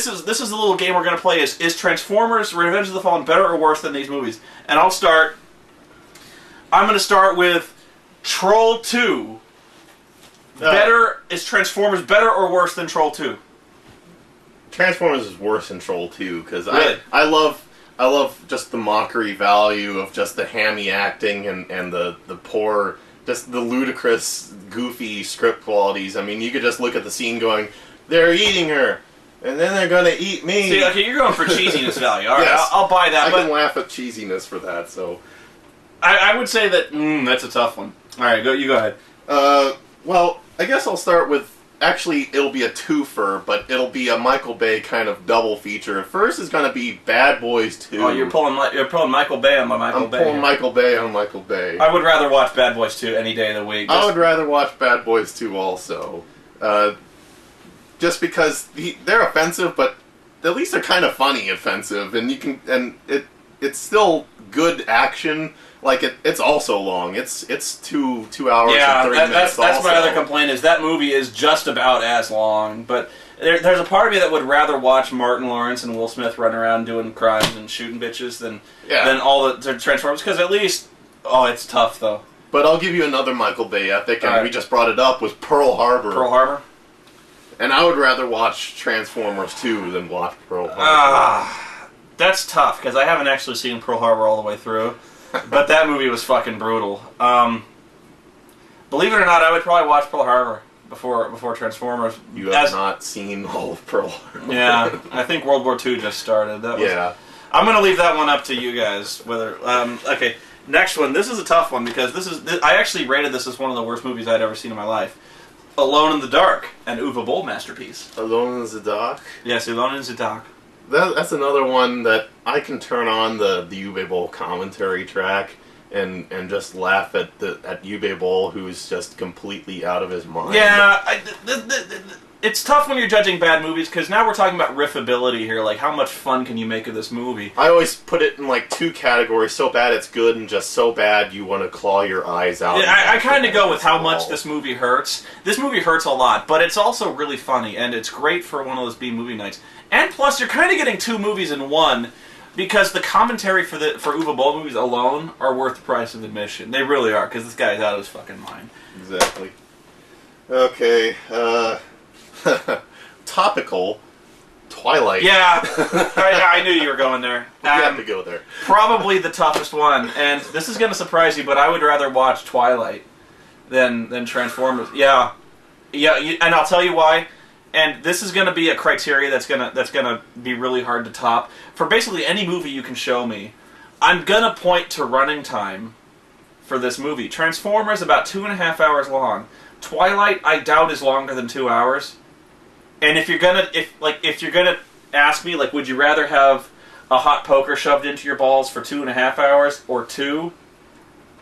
this is the little game we're going to play. Is Transformers: Revenge of the Fallen better or worse than these movies? And I'll start. I'm going to start with Troll 2. Is Transformers better or worse than Troll 2? Transformers is worse than Troll 2 because really? I love just the mockery value of just the hammy acting and the poor, just the ludicrous, goofy script qualities. I mean, you could just look at the scene going, they're eating her, and then they're gonna eat me. See, okay, you're going for cheesiness value. All right, yes, I'll buy that. I can laugh at cheesiness for that. So, I would say that that's a tough one. All right, you go ahead. Well, I guess I'll start with. Actually, it'll be a twofer, but it'll be a Michael Bay kind of double feature. First is going to be Bad Boys 2. Oh, you're pulling Michael Bay on Michael Bay. I'm pulling Michael Bay on Michael Bay. I would rather watch Bad Boys 2 any day of the week. I would rather watch Bad Boys 2 also. Just because they're offensive, but at least they're kind of funny offensive, and it's still good action. Like it's also long. It's 2 hours and 30 minutes. That's my other complaint is that movie is just about as long. But there's a part of me that would rather watch Martin Lawrence and Will Smith run around doing crimes and shooting bitches than all the Transformers. Because at least it's tough though. But I'll give you another Michael Bay epic, and we just brought it up, was Pearl Harbor. Pearl Harbor. And I would rather watch Transformers 2 than watch Pearl Harbor. That's tough because I haven't actually seen Pearl Harbor all the way through. But that movie was fucking brutal. Believe it or not, I would probably watch Pearl Harbor before Transformers. You have not seen all of Pearl Harbor. Yeah, I think World War II just started. I'm going to leave that one up to you guys. Okay, next one. This is a tough one because I actually rated this as one of the worst movies I'd ever seen in my life. Alone in the Dark, an Uwe Boll masterpiece. Alone in the Dark? Yes, Alone in the Dark. That's another one that I can turn on the Uwe Boll commentary track and just laugh at Uwe Boll, who's just completely out of his mind. Yeah, it's tough when you're judging bad movies because now we're talking about riffability here. Like, how much fun can you make of this movie? I always put it in like 2 categories: so bad it's good, and just so bad you want to claw your eyes out. Yeah, I kind of go with how much this movie hurts. This movie hurts a lot, but it's also really funny, and it's great for one of those B-movie nights. And plus, you're kind of getting 2 movies in one, because the commentary for Uwe Boll movies alone are worth the price of admission. They really are, because this guy's out of his fucking mind. Exactly. Okay, topical, Twilight. Yeah, I knew you were going there. You have to go there. Probably the toughest one, and this is going to surprise you, but I would rather watch Twilight than Transformers. Yeah, and I'll tell you why. And this is going to be a criteria that's gonna be really hard to top. For basically any movie you can show me, I'm going to point to running time for this movie. Transformers, about 2.5 hours long. Twilight, I doubt is longer than 2 hours. And if you're gonna ask me, like, would you rather have a hot poker shoved into your balls for 2.5 hours or 2?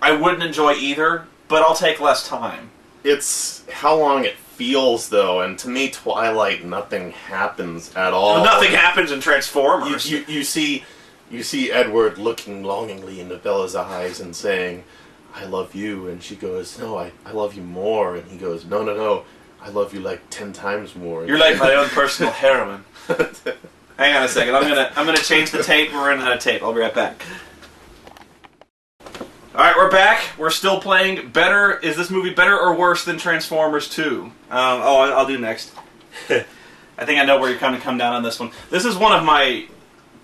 I wouldn't enjoy either, but I'll take less time. It's how long it feels, though, and to me, Twilight, nothing happens at all. Well, nothing happens in Transformers. You see Edward looking longingly into Bella's eyes and saying, "I love you," and she goes, "No, I love you more," and he goes, No, I love you like 10 times more. You're like my own personal heroine. Hang on a second, I'm gonna change the tape. We're running out of tape. I'll be right back. Alright, we're back. We're still playing better. Is this movie better or worse than Transformers 2? I'll do next. I think I know where you're going to come down on this one. This is one of my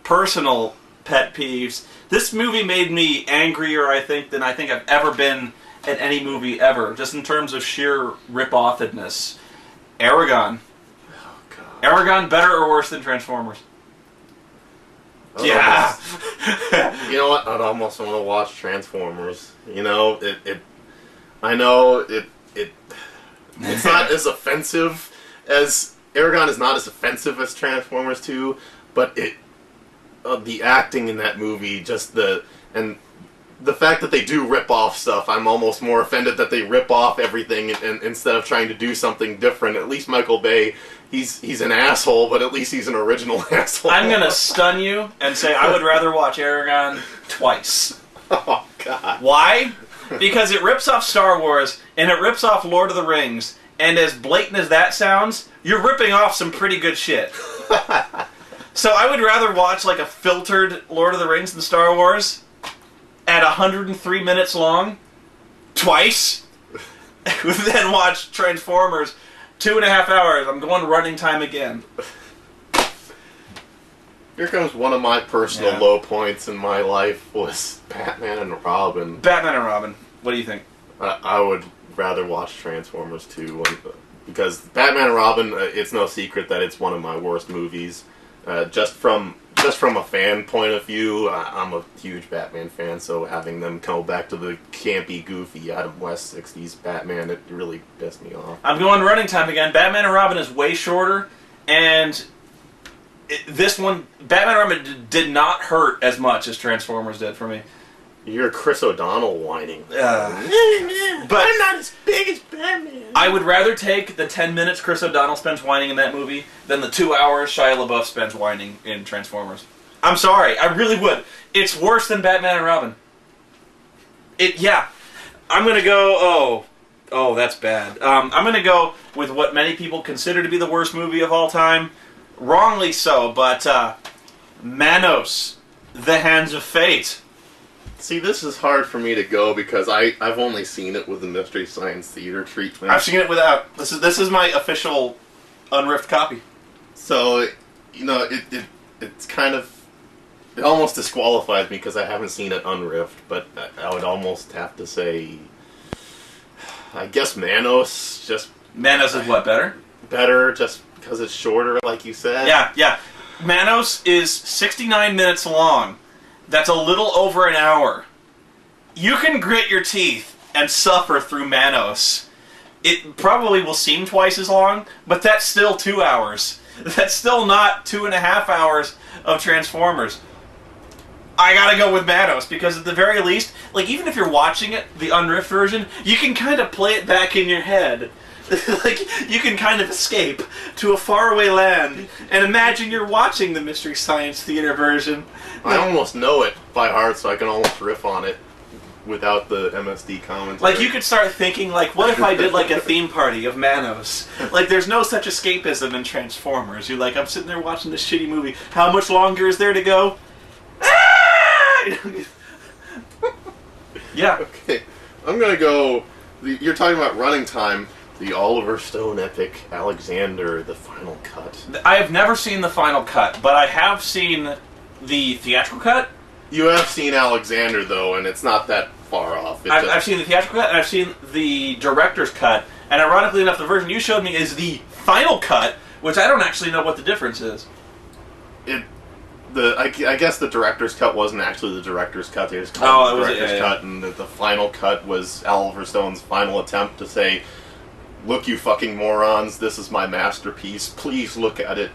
personal pet peeves. This movie made me angrier, I think, than I think I've ever been at any movie ever, just in terms of sheer rip-offedness. Aragon. Oh, God. Aragon better or worse than Transformers? Yeah. You know what? I'd almost want to watch Transformers. You know, I know it's not as offensive as Aragon is not as offensive as Transformers 2, but the acting in that movie, and the fact that they do rip off stuff, I'm almost more offended that they rip off everything and instead of trying to do something different. At least Michael Bay, he's an asshole, but at least he's an original asshole. I'm gonna stun you and say I would rather watch Aragon twice. Oh, God. Why? Because it rips off Star Wars, and it rips off Lord of the Rings, and as blatant as that sounds, you're ripping off some pretty good shit. So I would rather watch like a filtered Lord of the Rings than Star Wars at 103 minutes long, twice, than watch Transformers 2.5 hours. I'm going running time again. Here comes one of my personal low points in my life was Batman and Robin. Batman and Robin. What do you think? I would rather watch Transformers 2 because Batman and Robin, it's no secret that it's one of my worst movies. Just from a fan point of view, I'm a huge Batman fan, so having them go back to the campy, goofy Adam West 60s Batman, it really pissed me off. I'm going running time again. Batman and Robin is way shorter, and this one, Batman and Robin did not hurt as much as Transformers did for me. You're Chris O'Donnell whining. But I'm not as big as Batman. I would rather take the 10 minutes Chris O'Donnell spends whining in that movie than the 2 hours Shia LaBeouf spends whining in Transformers. I'm sorry, I really would. It's worse than Batman and Robin. I'm gonna go, oh, that's bad. I'm gonna go with what many people consider to be the worst movie of all time. Wrongly so, but Manos, The Hands of Fate. See, this is hard for me to go because I've only seen it with the Mystery Science Theater treatment. I've seen it without. This is my official unriffed copy. So, it's kind of... It almost disqualifies me because I haven't seen it unriffed, but I would almost have to say... I guess Manos, just... Manos is what, better? Better, just because it's shorter, like you said. Yeah. Manos is 69 minutes long. That's a little over an hour. You can grit your teeth and suffer through Manos. It probably will seem twice as long, but that's still 2 hours. That's still not 2.5 hours of Transformers. I gotta go with Manos, because at the very least, like, even if you're watching it, the unriffed version, you can kind of play it back in your head. Like, you can kind of escape to a faraway land and imagine you're watching the Mystery Science Theater version. I almost know it by heart, so I can almost riff on it without the MSD commentary. Like, you could start thinking, like, what if I did, like, a theme party of Manos? Like, there's no such escapism in Transformers. You're like, I'm sitting there watching this shitty movie. How much longer is there to go? Yeah. Okay. I'm gonna go... You're talking about running time. The Oliver Stone epic, Alexander, the final cut. I have never seen the final cut, but I have seen the theatrical cut. You have seen Alexander, though, and it's not that far off. I've seen the theatrical cut, and I've seen the director's cut, and ironically enough, the version you showed me is the final cut, which I don't actually know what the difference is. I guess the director's cut wasn't actually the director's cut. They just called it the director's cut, and the final cut was Oliver Stone's final attempt to say, "Look, you fucking morons! This is my masterpiece. Please look at it.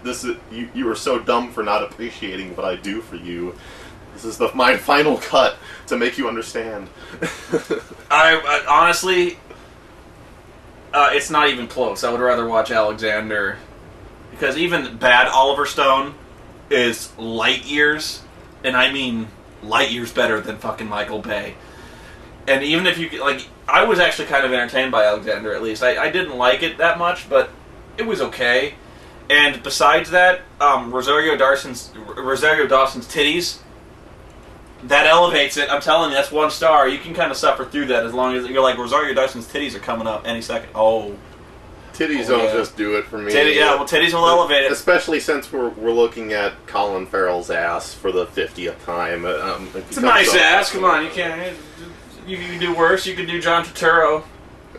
You are so dumb for not appreciating what I do for you. This is my final cut to make you understand." I honestly, it's not even close. I would rather watch Alexander, because even bad Oliver Stone is light years, and I mean light years better than fucking Michael Bay. And even if you, like, I was actually kind of entertained by Alexander, at least. I didn't like it that much, but it was okay. And besides that, Rosario Dawson's titties, that elevates it. I'm telling you, that's 1 star. You can kind of suffer through that as long as you're like, Rosario Dawson's titties are coming up any second. Titties don't just do it for me. Titties will elevate it. Especially since we're looking at Colin Farrell's ass for the 50th time. It's a nice ass. Come on, you can't. You can do worse. You can do John Turturro.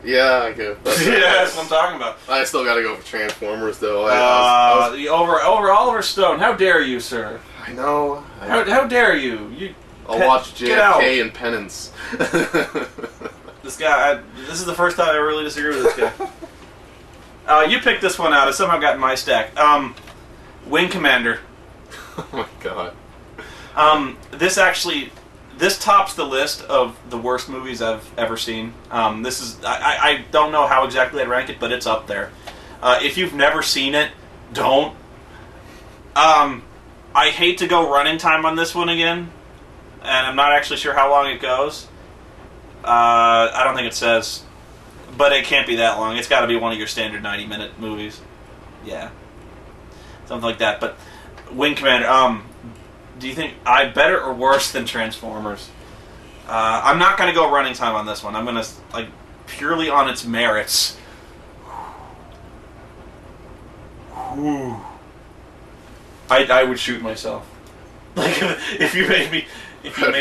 Yeah, I could. Yeah, that's what I'm talking about. I still got to go for Transformers, though. Over Oliver Stone. How dare you, sir? I know. How dare you? I'll watch JFK and Penance. This guy. This is the first time I really disagree with this guy. You picked this one out. It somehow got in my stack. Wing Commander. Oh my god. This tops the list of the worst movies I've ever seen. This is I don't know how exactly I'd rank it, but it's up there. If you've never seen it, don't. I hate to go running time on this one again, and I'm not actually sure how long it goes. I don't think it says. But it can't be that long. It's got to be one of your standard 90-minute movies. Yeah. Something like that. But Wing Commander. Do you think better or worse than Transformers? I'm not going to go running time on this one. I'm going to purely on its merits. Whew. I would shoot myself. Like if you made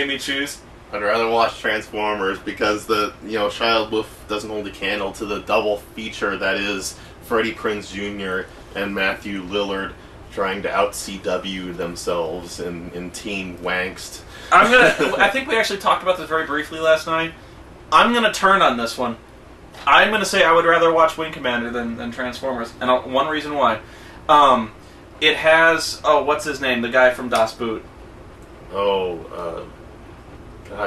me choose. I'd rather watch Transformers because Shia LaBeouf doesn't hold a candle to the double feature that is Freddie Prinze Jr. and Matthew Lillard trying to out-CW themselves in Teen Wangst. I think we actually talked about this very briefly last night. I'm gonna turn on this one. I'm gonna say I would rather watch Wing Commander than Transformers, and one reason why. It has what's his name? The guy from Das Boot. God,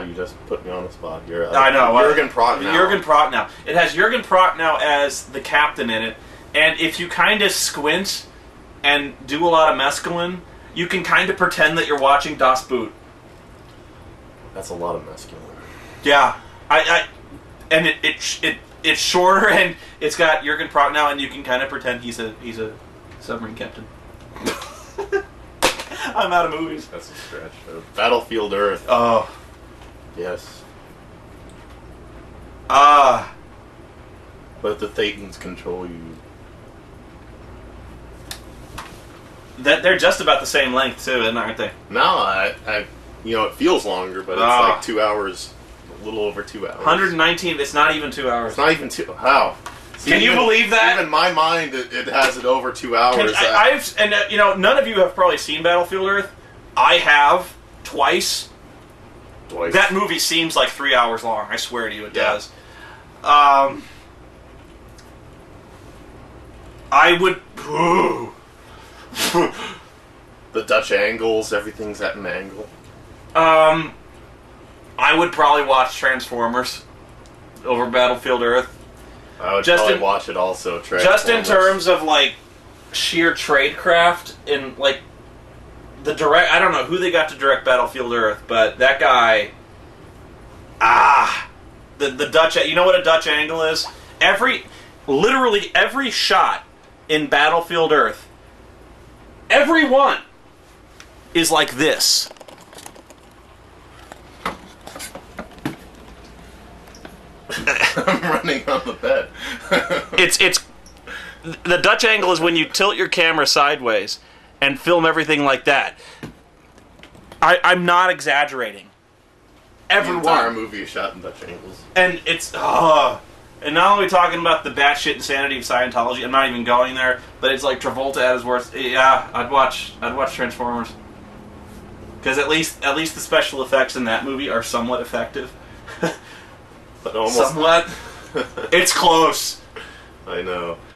you just put me on the spot here. I know. Jurgen Prochnow. Jurgen Prochnow. It has Jurgen Prochnow as the captain in it, and if you kind of squint and do a lot of mescaline, you can kind of pretend that you're watching Das Boot. That's a lot of mescaline. Yeah, and it's shorter, and it's got Jurgen Prochnow, and you can kind of pretend he's a submarine captain. I'm out of movies. That's a stretch. Battlefield Earth. Oh. Yes. Ah. Let the Thetans control you. They're just about the same length too, aren't they? No, it feels longer, but it's like 2 hours, a little over 2 hours. 119. It's not even 2 hours. It's not even 2. How? See, Can you believe that? Even in my mind, it has it over 2 hours. None of you have probably seen Battlefield Earth. I have twice. That movie seems like 3 hours long. I swear to you, it does. I would. The Dutch angles, everything's at an angle. I would probably watch Transformers over Battlefield Earth. I would probably watch it also. Just in terms of sheer tradecraft in the direct. I don't know who they got to direct Battlefield Earth, but that guy. The Dutch. You know what a Dutch angle is? Literally every shot in Battlefield Earth, every one is like this. I'm running on the bed. It's the Dutch angle is when you tilt your camera sideways and film everything like that. I'm not exaggerating. Everyone. The entire movie is shot in Dutch angles. And it's and not only talking about the batshit insanity of Scientology, I'm not even going there, but it's like Travolta at his worst. Yeah, I'd watch Transformers. Because at least the special effects in that movie are somewhat effective. But almost somewhat. It's close. I know.